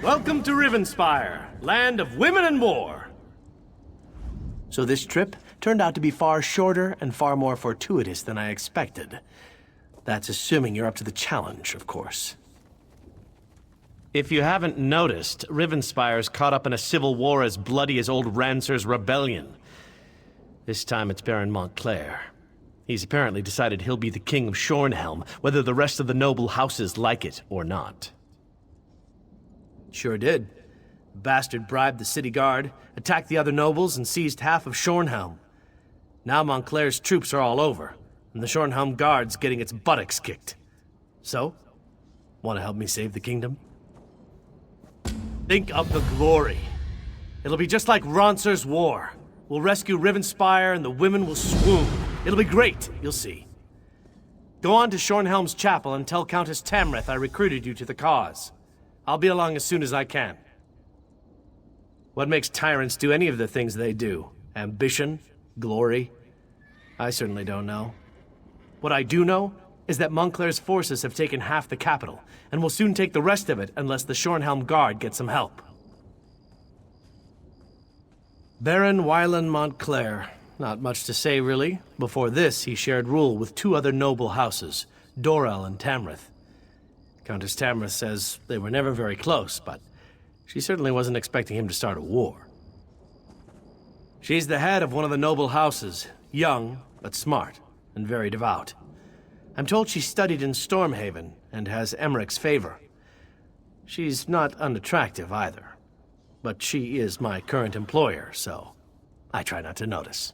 Welcome to Rivinspire, land of women and war. So this trip turned out to be far shorter and far more fortuitous than I expected. That's assuming you're up to the challenge, of course. If you haven't noticed, Rivenspire's caught up in a civil war as bloody as old Rancer's rebellion. This time it's Baron Montclair. He's apparently decided he'll be the king of Shornhelm, whether the rest of the noble houses like it or not. Sure did. The bastard bribed the city guard, attacked the other nobles, and seized half of Shornhelm. Now Montclair's troops are all over, and the Shornhelm guard's getting its buttocks kicked. So, want to help me save the kingdom? Think of the glory. It'll be just like Rancer's war. We'll rescue Rivinspire and the women will swoon. It'll be great, you'll see. Go on to Shornhelm's chapel and tell Countess Tamrith I recruited you to the cause. I'll be along as soon as I can. What makes tyrants do any of the things they do? Ambition? Glory? I certainly don't know. What I do know is that Montclair's forces have taken half the capital, and will soon take the rest of it unless the Shornhelm Guard gets some help. Baron Wylan Montclair. Not much to say, really. Before this, he shared rule with two other noble houses, Dorel and Tamrith. Countess Tamrith says they were never very close, but she certainly wasn't expecting him to start a war. She's the head of one of the noble houses, young, but smart, and very devout. I'm told she studied in Stormhaven, and has Emmerich's favor. She's not unattractive, either. But she is my current employer, so I try not to notice.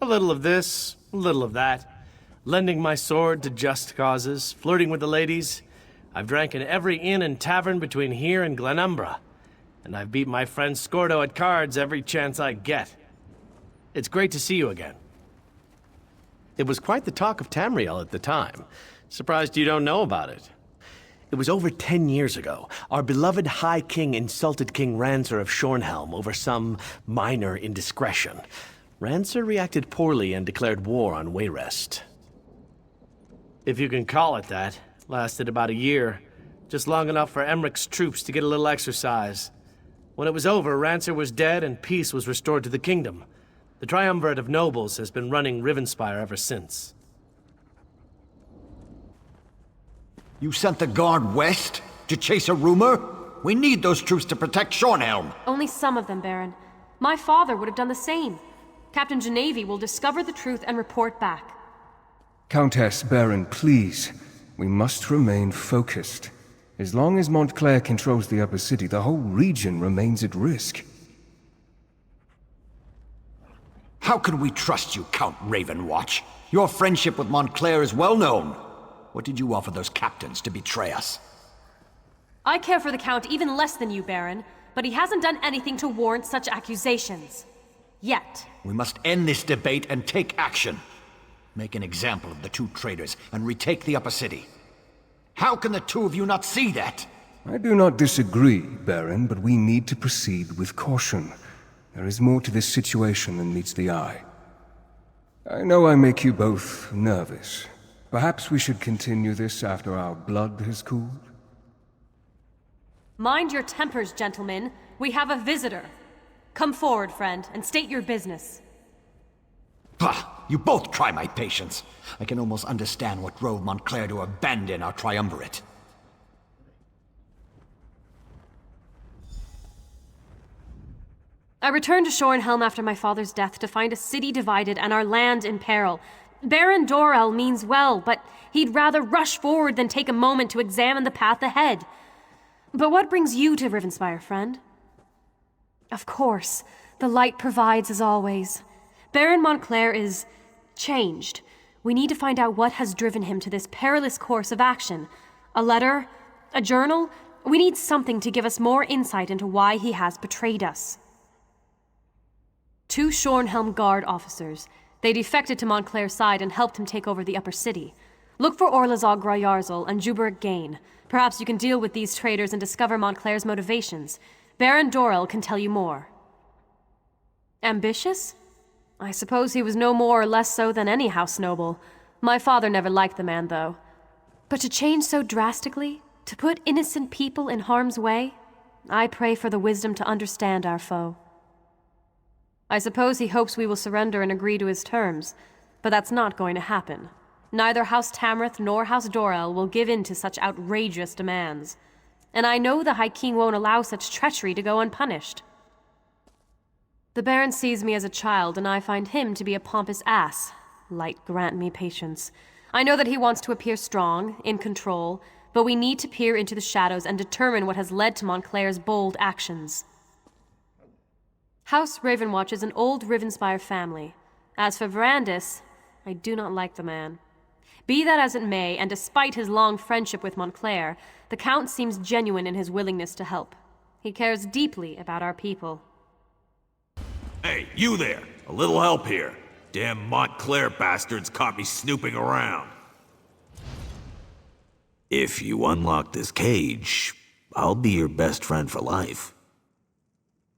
A little of this, a little of that. Lending my sword to just causes, flirting with the ladies. I've drank in every inn and tavern between here and Glenumbra. And I've beat my friend Scordo at cards every chance I get. It's great to see you again. It was quite the talk of Tamriel at the time. Surprised you don't know about it. It was over 10 years ago. Our beloved High King insulted King Rancer of Shornhelm over some minor indiscretion. Rancer reacted poorly and declared war on Wayrest. If you can call it that. Lasted about a year. Just long enough for Emmerich's troops to get a little exercise. When it was over, Rancer was dead and peace was restored to the kingdom. The triumvirate of nobles has been running Rivinspire ever since. You sent the guard west to chase a rumor? We need those troops to protect Shornhelm. Only some of them, Baron. My father would have done the same. Captain Genevieve will discover the truth and report back. Countess, Baron, please. We must remain focused. As long as Montclair controls the upper city, the whole region remains at risk. How can we trust you, Count Ravenwatch? Your friendship with Montclair is well known. What did you offer those captains to betray us? I care for the Count even less than you, Baron, but he hasn't done anything to warrant such accusations. Yet. We must end this debate and take action. Make an example of the two traitors and retake the upper city. How can the two of you not see that? I do not disagree, Baron, but we need to proceed with caution. There is more to this situation than meets the eye. I know I make you both nervous. Perhaps we should continue this after our blood has cooled? Mind your tempers, gentlemen. We have a visitor. Come forward, friend, and state your business. Bah! You both try my patience. I can almost understand what drove Montclair to abandon our triumvirate. I returned to Shornhelm after my father's death to find a city divided and our land in peril. Baron Dorel means well, but he'd rather rush forward than take a moment to examine the path ahead. But what brings you to Rivinspire, friend? Of course, the light provides as always. Baron Montclair is changed. We need to find out what has driven him to this perilous course of action. A letter? A journal? We need something to give us more insight into why he has betrayed us. 2 Shornhelm Guard officers. They defected to Montclair's side and helped him take over the upper city. Look for Orlazog Grayarzal and Juberik Gain. Perhaps you can deal with these traitors and discover Montclair's motivations. Baron Dorel can tell you more. Ambitious? I suppose he was no more or less so than any house noble. My father never liked the man, though. But to change so drastically? To put innocent people in harm's way? I pray for the wisdom to understand our foe. I suppose he hopes we will surrender and agree to his terms, but that's not going to happen. Neither House Tamrith nor House Dorel will give in to such outrageous demands. And I know the High King won't allow such treachery to go unpunished. The Baron sees me as a child, and I find him to be a pompous ass. Light grant me patience. I know that he wants to appear strong, in control, but we need to peer into the shadows and determine what has led to Montclair's bold actions. House Ravenwatch is an old Rivinspire family. As for Verandis, I do not like the man. Be that as it may, and despite his long friendship with Montclair, the Count seems genuine in his willingness to help. He cares deeply about our people. Hey, you there! A little help here. Damn Montclair bastards caught me snooping around. If you unlock this cage, I'll be your best friend for life.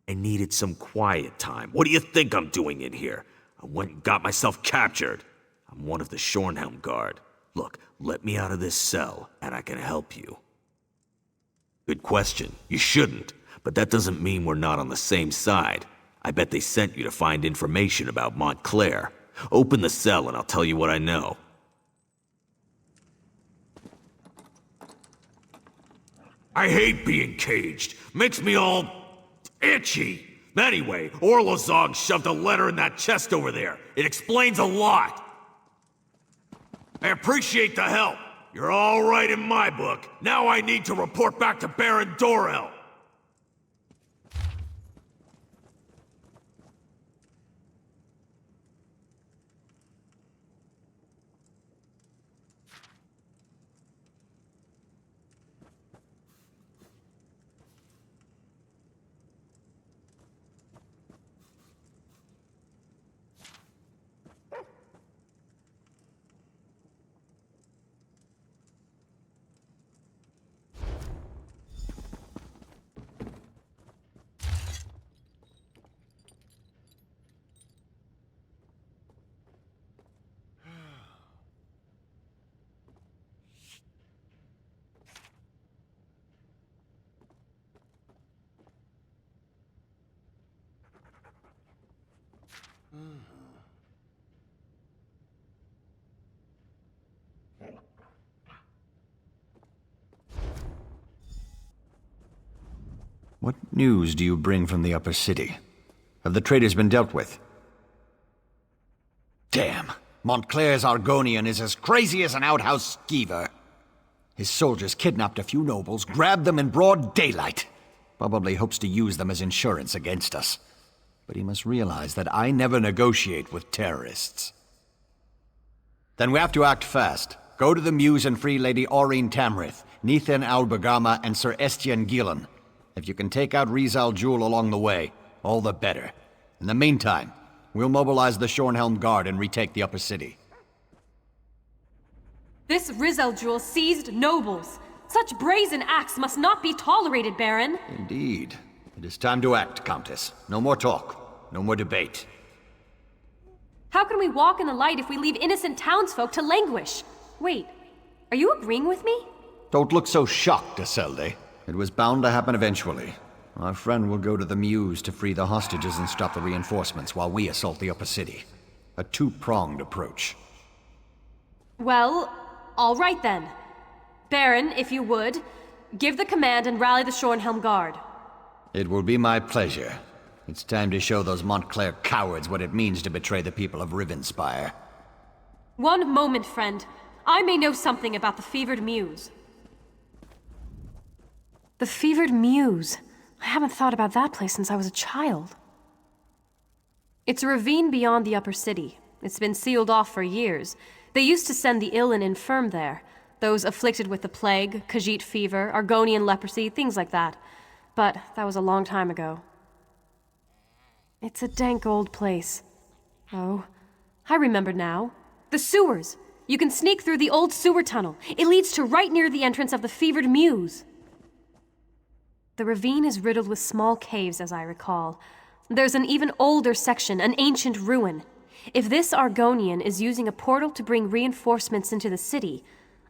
I needed some quiet time. What do you think I'm doing in here? I went and got myself captured. I'm one of the Shornhelm Guard. Look, let me out of this cell, and I can help you. Good question. You shouldn't, but that doesn't mean we're not on the same side. I bet they sent you to find information about Montclair. Open the cell and I'll tell you what I know. I hate being caged. Makes me all itchy. Anyway, Orlozog shoved a letter in that chest over there. It explains a lot. I appreciate the help. You're all right in my book. Now I need to report back to Baron Dorel. What news do you bring from the upper city? Have the traitors been dealt with? Damn! Montclair's Argonian is as crazy as an outhouse skeever. His soldiers kidnapped a few nobles, grabbed them in broad daylight. Probably hopes to use them as insurance against us. But he must realize that I never negotiate with terrorists. Then we have to act fast. Go to the Mews and free Lady Aureen Tamrith, Nethan Albergama, and Sir Estienne Gillen. If you can take out Rizal Jewel along the way, all the better. In the meantime, we'll mobilize the Shornhelm Guard and retake the upper city. This Rizal Jewel seized nobles. Such brazen acts must not be tolerated, Baron. Indeed. It is time to act, Countess. No more talk. No more debate. How can we walk in the light if we leave innocent townsfolk to languish? Wait, are you agreeing with me? Don't look so shocked, Isolde. It was bound to happen eventually. Our friend will go to the Mews to free the hostages and stop the reinforcements while we assault the upper city. A two-pronged approach. Well, all right then. Baron, if you would, give the command and rally the Shornhelm Guard. It will be my pleasure. It's time to show those Montclair cowards what it means to betray the people of Rivinspire. One moment, friend. I may know something about the Fevered Mews. The Fevered Mews. I haven't thought about that place since I was a child. It's a ravine beyond the upper city. It's been sealed off for years. They used to send the ill and infirm there. Those afflicted with the plague, Khajiit fever, Argonian leprosy, things like that. But that was a long time ago. It's a dank old place. Oh, I remember now. The sewers! You can sneak through the old sewer tunnel. It leads to right near the entrance of the Fevered Mews. The ravine is riddled with small caves, as I recall. There's an even older section, an ancient ruin. If this Argonian is using a portal to bring reinforcements into the city,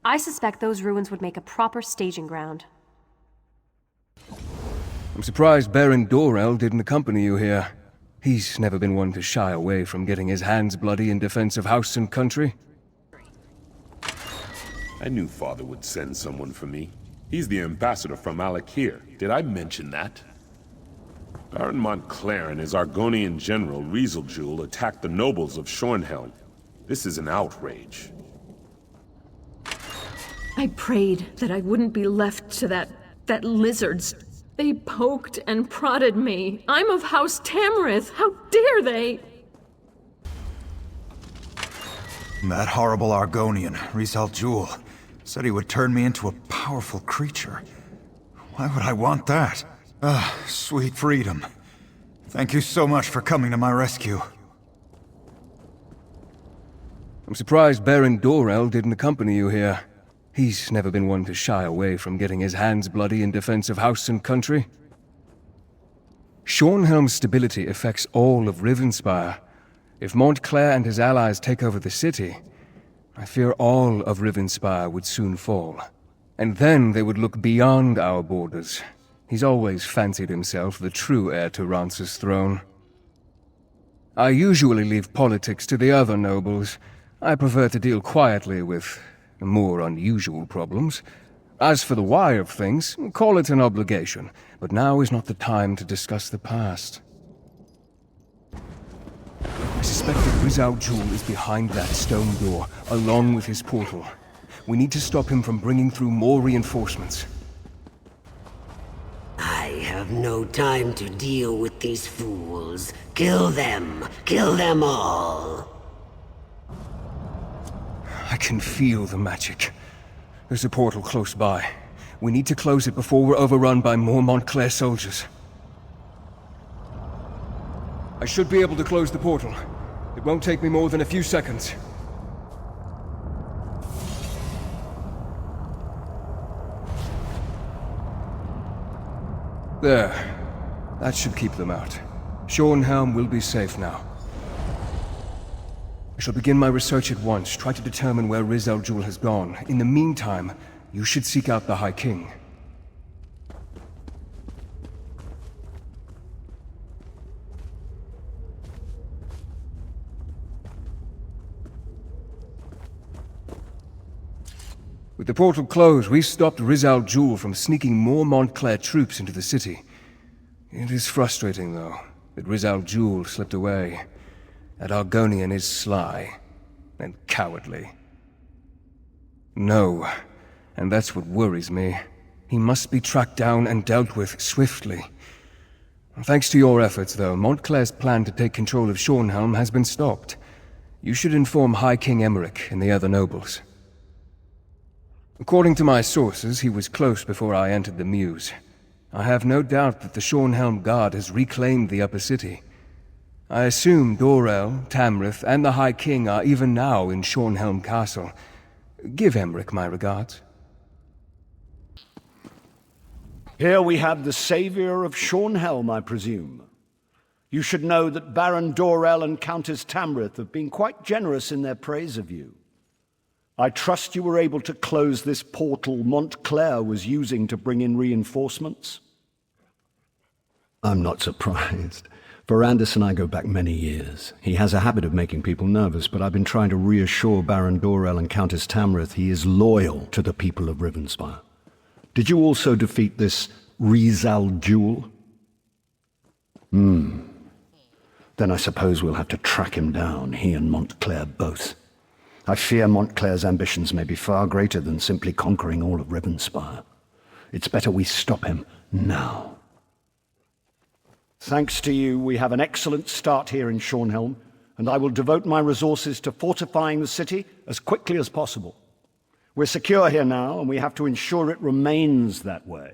I suspect those ruins would make a proper staging ground. I'm surprised Baron Dorel didn't accompany you here. He's never been one to shy away from getting his hands bloody in defense of house and country. I knew Father would send someone for me. He's the ambassador from Alakir. Did I mention that? Baron Montclair and his Argonian general, Rizeljoul, attacked the nobles of Shornhelm. This is an outrage. I prayed that I wouldn't be left to that lizards. They poked and prodded me. I'm of House Tamrith. How dare they? That horrible Argonian, Rizeljoul, said he would turn me into a powerful creature. Why would I want that? Ah, sweet freedom. Thank you so much for coming to my rescue. I'm surprised Baron Dorel didn't accompany you here. He's never been one to shy away from getting his hands bloody in defense of house and country. Shornhelm's stability affects all of Rivinspire. If Montclair and his allies take over the city, I fear all of Rivinspire would soon fall. And then they would look beyond our borders. He's always fancied himself the true heir to Rance's throne. I usually leave politics to the other nobles. I prefer to deal quietly with more unusual problems. As for the why of things, call it an obligation, but now is not the time to discuss the past. I suspect that Rizeljoul is behind that stone door, along with his portal. We need to stop him from bringing through more reinforcements. I have no time to deal with these fools. Kill them! Kill them all! I can feel the magic. There's a portal close by. We need to close it before we're overrun by more Montclair soldiers. I should be able to close the portal. It won't take me more than a few seconds. There. That should keep them out. Shornhelm will be safe now. I shall begin my research at once, try to determine where Rizeljoul has gone. In the meantime, you should seek out the High King. With the portal closed, we stopped Rizeljoul from sneaking more Montclair troops into the city. It is frustrating, though, that Rizeljoul slipped away. That Argonian is sly and cowardly. No, and that's what worries me. He must be tracked down and dealt with swiftly. Thanks to your efforts, though, Montclair's plan to take control of Shornhelm has been stopped. You should inform High King Emmerich and the other nobles. According to my sources, he was close before I entered the Mews. I have no doubt that the Shornhelm Guard has reclaimed the upper city. I assume Dorel, Tamrith, and the High King are even now in Shornhelm Castle. Give Emmerich my regards. Here we have the savior of Shornhelm, I presume. You should know that Baron Dorel and Countess Tamrith have been quite generous in their praise of you. I trust you were able to close this portal Montclair was using to bring in reinforcements? I'm not surprised. Verandis and I go back many years. He has a habit of making people nervous, but I've been trying to reassure Baron Dorel and Countess Tamrith he is loyal to the people of Rivinspire. Did you also defeat this Rizeljoul? Then I suppose we'll have to track him down, he and Montclair both. I fear Montclair's ambitions may be far greater than simply conquering all of Rivinspire. It's better we stop him now. Thanks to you, we have an excellent start here in Shornhelm, and I will devote my resources to fortifying the city as quickly as possible. We're secure here now, and we have to ensure it remains that way.